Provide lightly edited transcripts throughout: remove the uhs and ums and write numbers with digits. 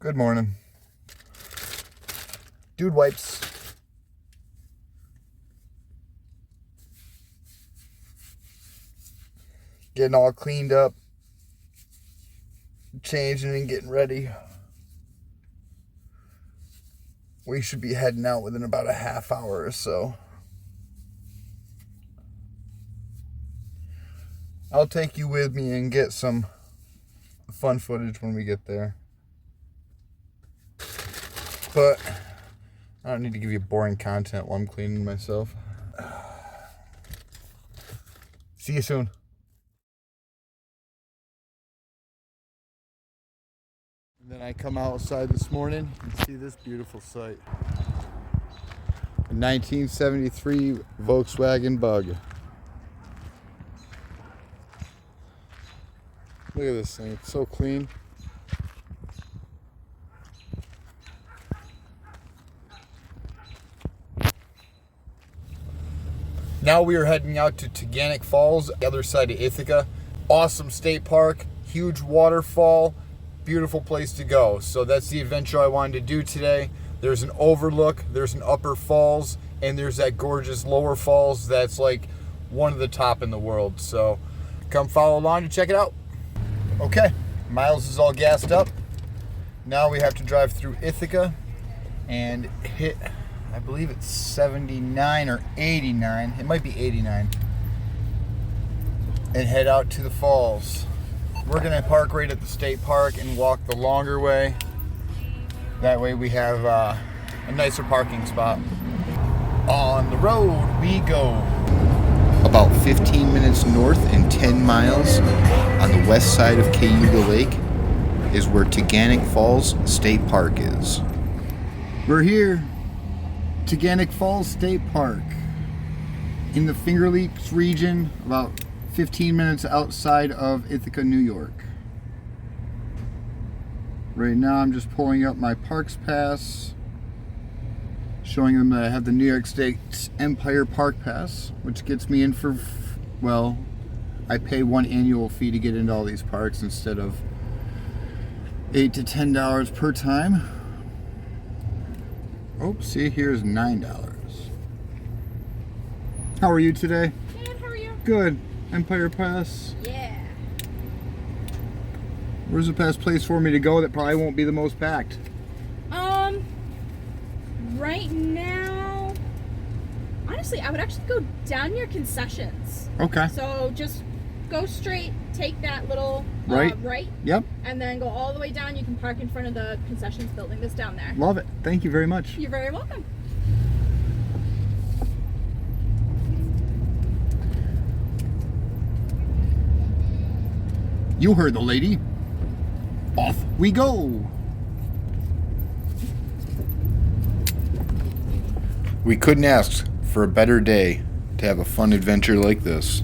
Good morning. Dude wipes. Getting all cleaned up. Changing and getting ready. We should be heading out within about a half hour or so. I'll take you with me and get some fun footage when we get there. But I don't need to give you boring content while I'm cleaning myself. See you soon. And then I come outside this morning and see this beautiful sight. A 1973 Volkswagen Bug. Look at this thing, it's so clean. Now we are heading out to Taughannock Falls, the other side of Ithaca. Awesome state park, huge waterfall, beautiful place to go. So that's the adventure I wanted to do today. There's an overlook, there's an upper falls, and there's that gorgeous lower falls that's like one of the top in the world. So come follow along to check it out. Okay, Miles is all gassed up. Now we have to drive through Ithaca and hit, I believe it's 79 or 89. It might be 89. And head out to the falls. We're gonna park right at the state park and walk the longer way. That way we have a nicer parking spot. On the road we go. About 15 minutes north and 10 miles on the west side of Cayuga Lake is where Taughannock Falls State Park is. We're here, Taughannock Falls State Park, in the Finger Lakes region, about 15 minutes outside of Ithaca, New York. Right now I'm just pulling up my Parks Pass, showing them that I have the New York State Empire Park Pass, which gets me in for, well, I pay one annual fee to get into all these parks instead of $8 to $10 per time. Oh, see, here's $9. How are you today? Good, how are you? Good. Empire Pass? Yeah. Where's the best place for me to go that probably won't be the most packed? Right now, honestly, I would actually go down your concessions. Okay. So just go straight, take that little right. Yep. And then go all the way down. You can park in front of the concessions building that's down there. Love it. Thank you very much. You're very welcome. You heard the lady. Off we go. We couldn't ask for a better day to have a fun adventure like this.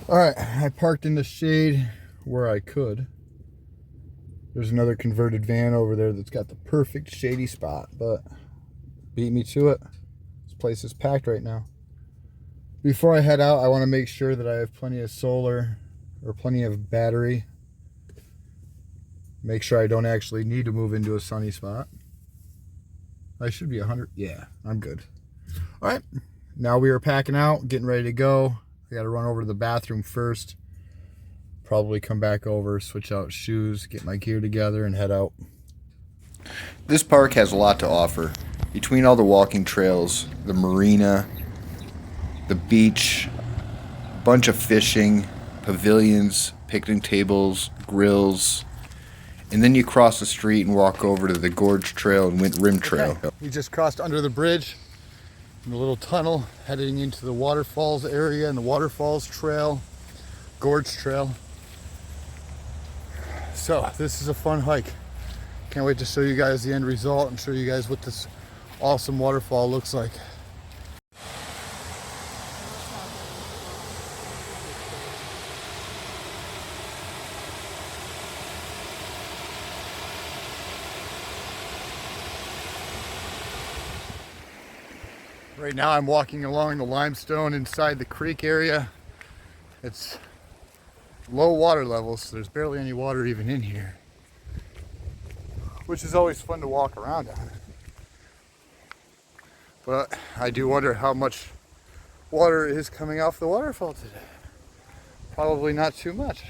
Alright, I parked in the shade where I could. There's another converted van over there that's got the perfect shady spot, but beat me to it. This place is packed right now. Before I head out, I want to make sure that I have plenty of solar or plenty of battery. Make sure I don't actually need to move into a sunny spot. I should be 100. Yeah, I'm good. All right, now we are packing out, getting ready to go. I got to run over to the bathroom first. Probably come back over, switch out shoes, get my gear together, and head out. This park has a lot to offer. Between all the walking trails, the marina, the beach, a bunch of fishing, pavilions, picnic tables, grills, and then you cross the street and walk over to the Gorge Trail and Wind Rim Trail. Okay. We just crossed under the bridge in a little tunnel heading into the Waterfalls area and the Waterfalls Trail, Gorge Trail. So this is a fun hike. Can't wait to show you guys the end result and show you guys what this awesome waterfall looks like. Right now I'm walking along the limestone inside the creek area. It's low water levels, so there's barely any water even in here, which is always fun to walk around on. But I do wonder how much water is coming off the waterfall today. Probably not too much.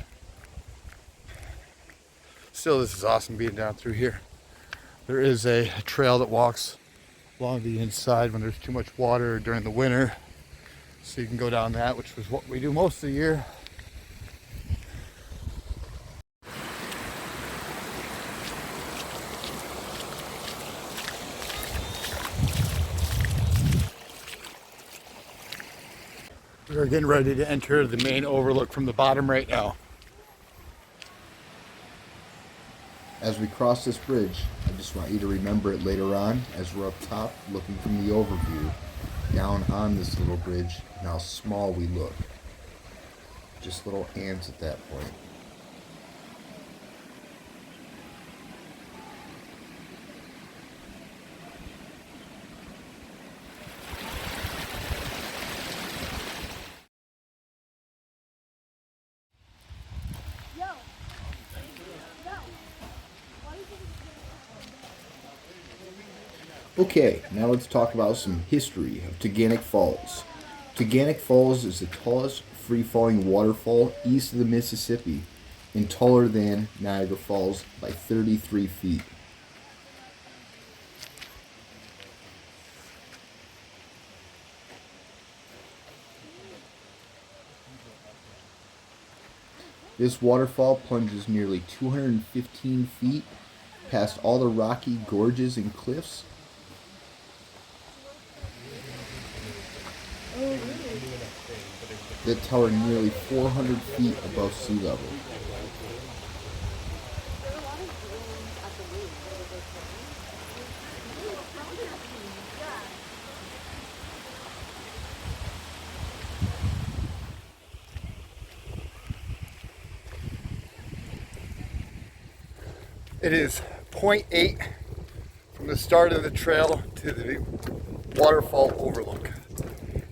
Still, this is awesome being down through here. There is a trail that walks along the inside when there's too much water during the winter. So you can go down that, which was what we do most of the year. We're getting ready to enter the main overlook from the bottom right now. As we cross this bridge, I just want you to remember it later on as we're up top looking from the overview down on this little bridge and how small we look. Just little ants at that point. Okay, now let's talk about some history of Taughannock Falls. Taghkanic Falls is the tallest free-falling waterfall east of the Mississippi and taller than Niagara Falls by 33 feet. This waterfall plunges nearly 215 feet past all the rocky gorges and cliffs. That tower nearly 400 feet above sea level. It is 0.8 from the start of the trail to the waterfall overlook.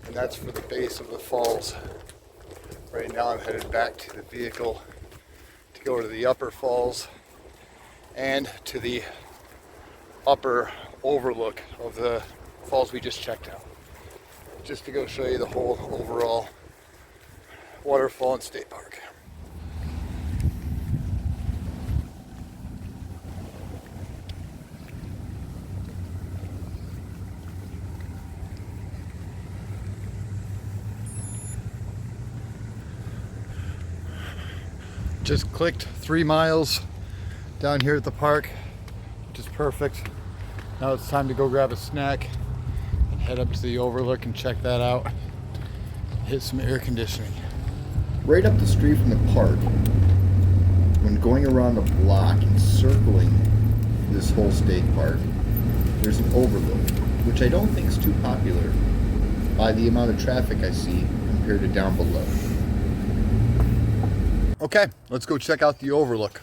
And that's for the base of the falls. Right now I'm headed back to the vehicle to go to the upper falls and to the upper overlook of the falls we just checked out. Just to go show you the whole overall waterfall and state park. Just clicked 3 miles down here at the park, which is perfect. Now it's time to go grab a snack and head up to the overlook and check that out. Hit some air conditioning. Right up the street from the park, when going around the block and circling this whole state park, there's an overlook, which I don't think is too popular by the amount of traffic I see compared to down below. Okay, let's go check out the overlook.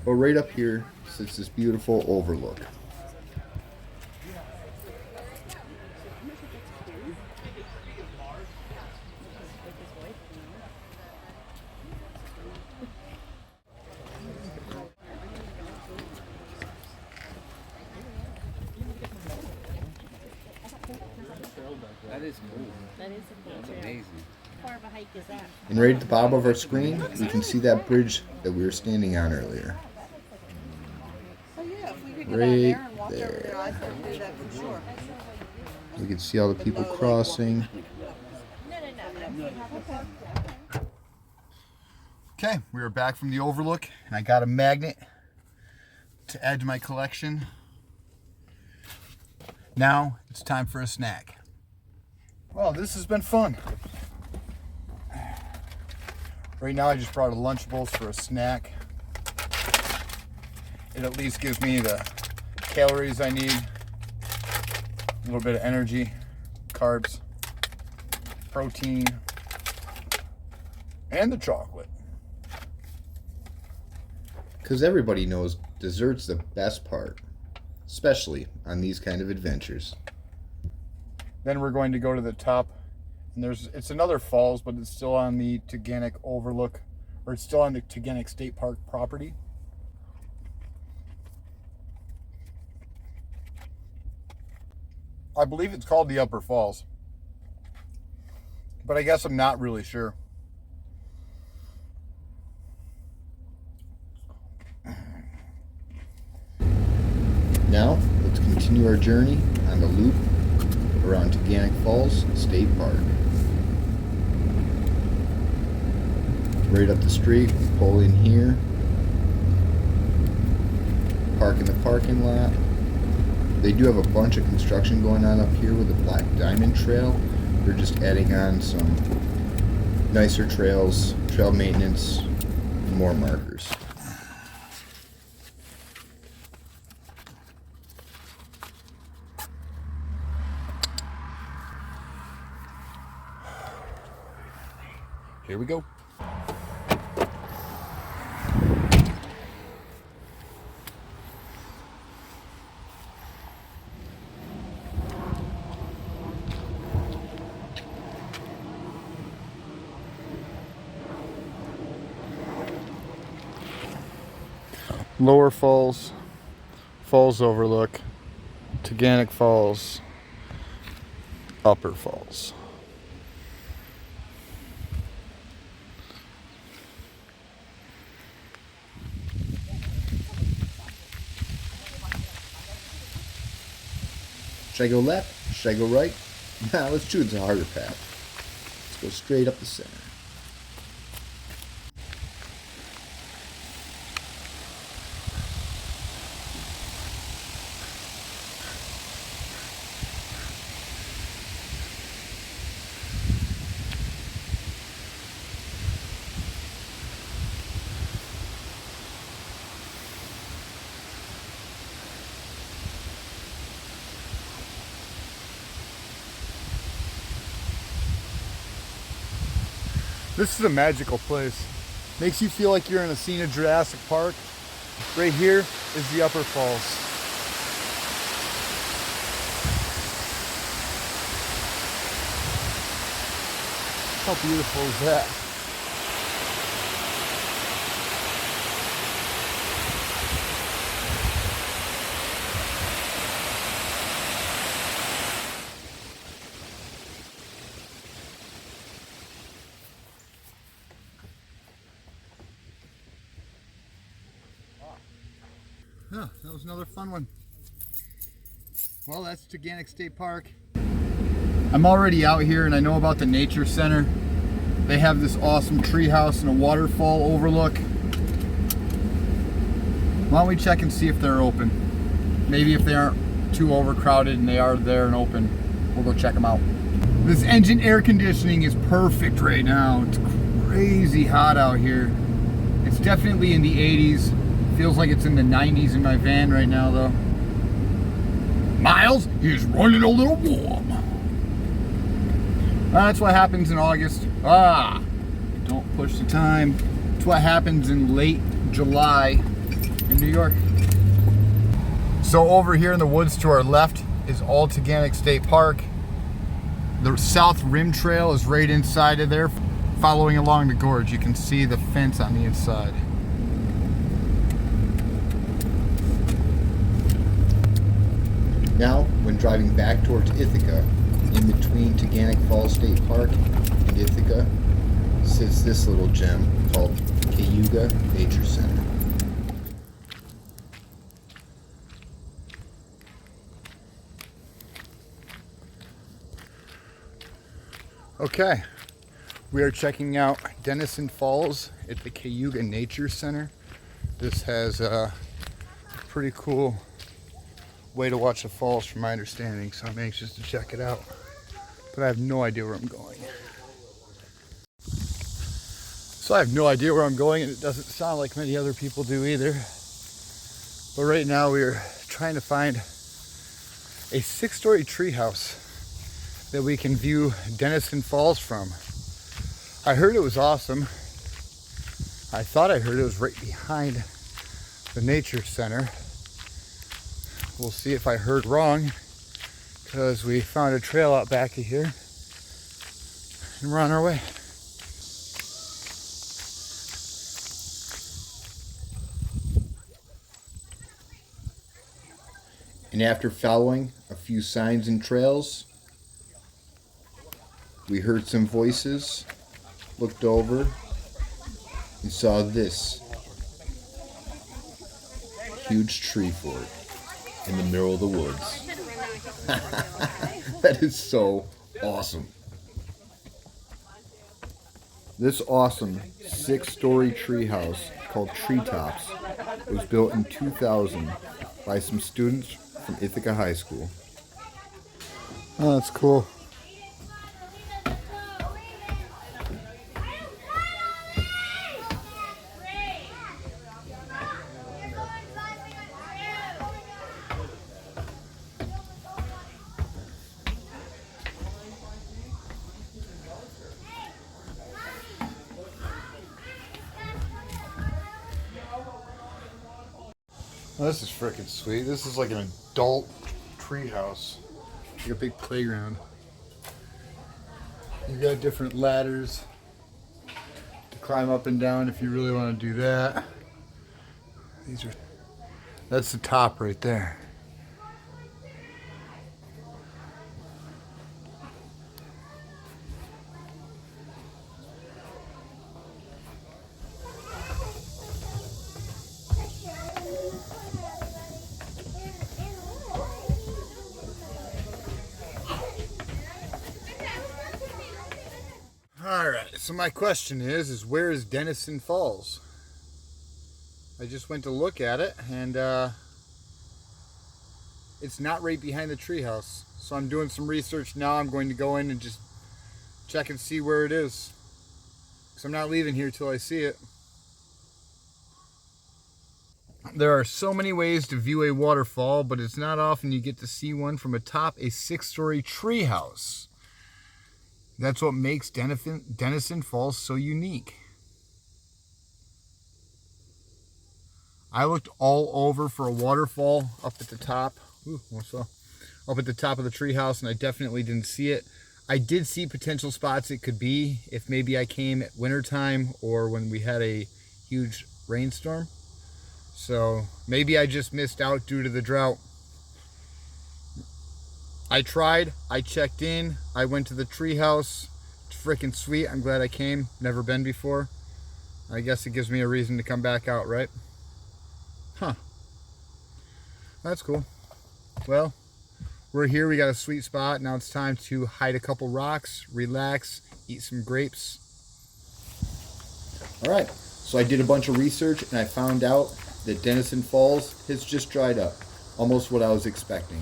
But right up here sits this beautiful overlook. That is cool. That is a cool That's trail. amazing. How far of a hike is that? And right at the bottom of our screen, we can see that bridge that we were standing on earlier. Oh yeah, if we could get Right on there and walk over there. there, I'd want to do that for sure. We can see all the people crossing. Okay, we are back from the overlook and I got a magnet to add to my collection. Now it's time for a snack. Well, this has been fun. Right now I just brought a Lunchables for a snack. It at least gives me the calories I need, a little bit of energy, carbs, protein, and the chocolate. Because everybody knows dessert's the best part, especially on these kind of adventures. Then we're going to go to the top And it's another falls, but it's still on the Taghkanic overlook, or it's still on the Taghkanic State Park property. I believe it's called the Upper Falls, but I guess I'm not really sure. Now, let's continue our journey on the loop around Taughannock Falls State Park. Right up the street, pull in here, park in the parking lot. They do have a bunch of construction going on up here with the Black Diamond Trail. They're just adding on some nicer trails, trail maintenance, and more markers. Here we go. Lower Falls, Falls Overlook, Taghkanic Falls, Upper Falls. Should I go left? Should I go right? Nah, let's choose a harder path. Let's go straight up the center. This is a magical place. Makes you feel like you're in a scene of Jurassic Park. Right here is the Upper Falls. How beautiful is that? Oh, that was another fun one. Well, that's Taghkanic State Park. I'm already out here and I know about the Nature Center. They have this awesome treehouse and a waterfall overlook. Why don't we check and see if they're open? Maybe if they aren't too overcrowded and they are there and open, we'll go check them out. This engine air conditioning is perfect right now. It's crazy hot out here. It's definitely in the 80s. Feels like it's in the 90s in my van right now though. Miles is running a little warm. That's what happens in August. Don't push the time. It's what happens in late July in New York. So over here in the woods to our left is all Taghkanic State Park. The South Rim Trail is right inside of there. Following along the gorge, you can see the fence on the inside. Now, when driving back towards Ithaca, in between Taughannock Falls State Park and Ithaca, sits this little gem called Cayuga Nature Center. Okay, we are checking out Denison Falls at the Cayuga Nature Center. This has a pretty cool way to watch the falls from my understanding, so I'm anxious to check it out. But I have no idea where I'm going. So I have no idea where I'm going, and it doesn't sound like many other people do either. But right now we are trying to find a 6-story treehouse that we can view Denison Falls from. I heard it was awesome. I thought I heard it was right behind the Nature Center. We'll see if I heard wrong, because we found a trail out back of here. and we're on our way. And after following a few signs and trails, we heard some voices, looked over, and saw this huge tree fort in the middle of the woods. That is so awesome. This awesome 6-story tree house called Treetops was built in 2000 by some students from Ithaca High School. Oh, that's cool. Oh, this is freaking sweet. This is like an adult tree house. Like a big playground. You got different ladders to climb up and down if you really want to do that. That's the top right there. Alright, so my question is where is Denison Falls? I just went to look at it and it's not right behind the treehouse. So I'm doing some research now. I'm going to go in and just check and see where it is. Because I'm not leaving here till I see it. There are so many ways to view a waterfall, but it's not often you get to see one from atop a 6-story treehouse. That's what makes Denison Falls so unique. I looked all over for a waterfall up at the top. Ooh, up at the top of the treehouse, and I definitely didn't see it. I did see potential spots it could be if maybe I came at wintertime or when we had a huge rainstorm. So maybe I just missed out due to the drought. I tried, I checked in, I went to the treehouse. It's freaking sweet. I'm glad I came. Never been before. I guess it gives me a reason to come back out, right? Huh. That's cool. Well, we're here. We got a sweet spot. Now it's time to hide a couple rocks, relax, eat some grapes. All right, so I did a bunch of research and I found out that Denison Falls has just dried up. Almost what I was expecting.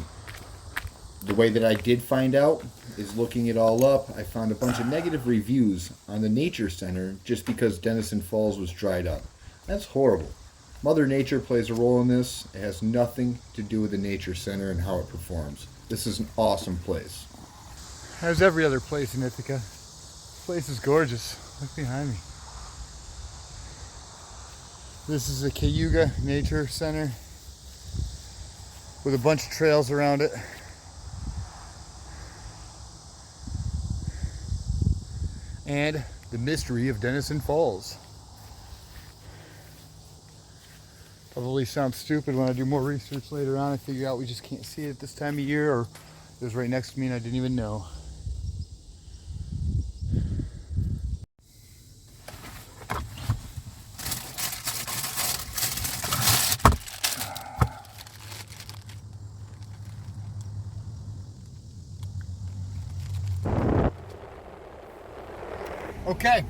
The way that I did find out is looking it all up. I found a bunch of negative reviews on the Nature Center just because Denison Falls was dried up. That's horrible. Mother Nature plays a role in this. It has nothing to do with the Nature Center and how it performs. This is an awesome place. As every other place in Ithaca. This place is gorgeous. Look behind me. This is the Cayuga Nature Center with a bunch of trails around it. And the mystery of Denison Falls. Probably sounds stupid when I do more research later on. I figure out we just can't see it this time of year, or it was right next to me and I didn't even know. Okay,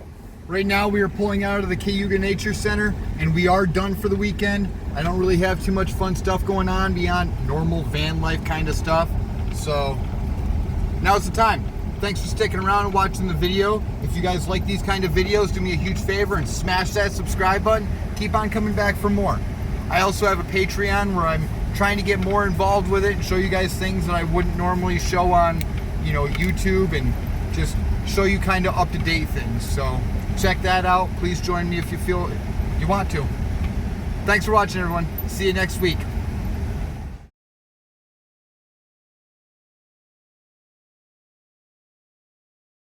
right now we are pulling out of the Cayuga Nature Center and we are done for the weekend. I don't really have too much fun stuff going on beyond normal van life kind of stuff. So now's the time. Thanks for sticking around and watching the video. If you guys like these kind of videos, do me a huge favor and smash that subscribe button. Keep on coming back for more. I also have a Patreon where I'm trying to get more involved with it and show you guys things that I wouldn't normally show on, YouTube, and just show you kind of up-to-date things. So check that out. Please join me if you feel you want to. Thanks for watching, everyone. See you next week.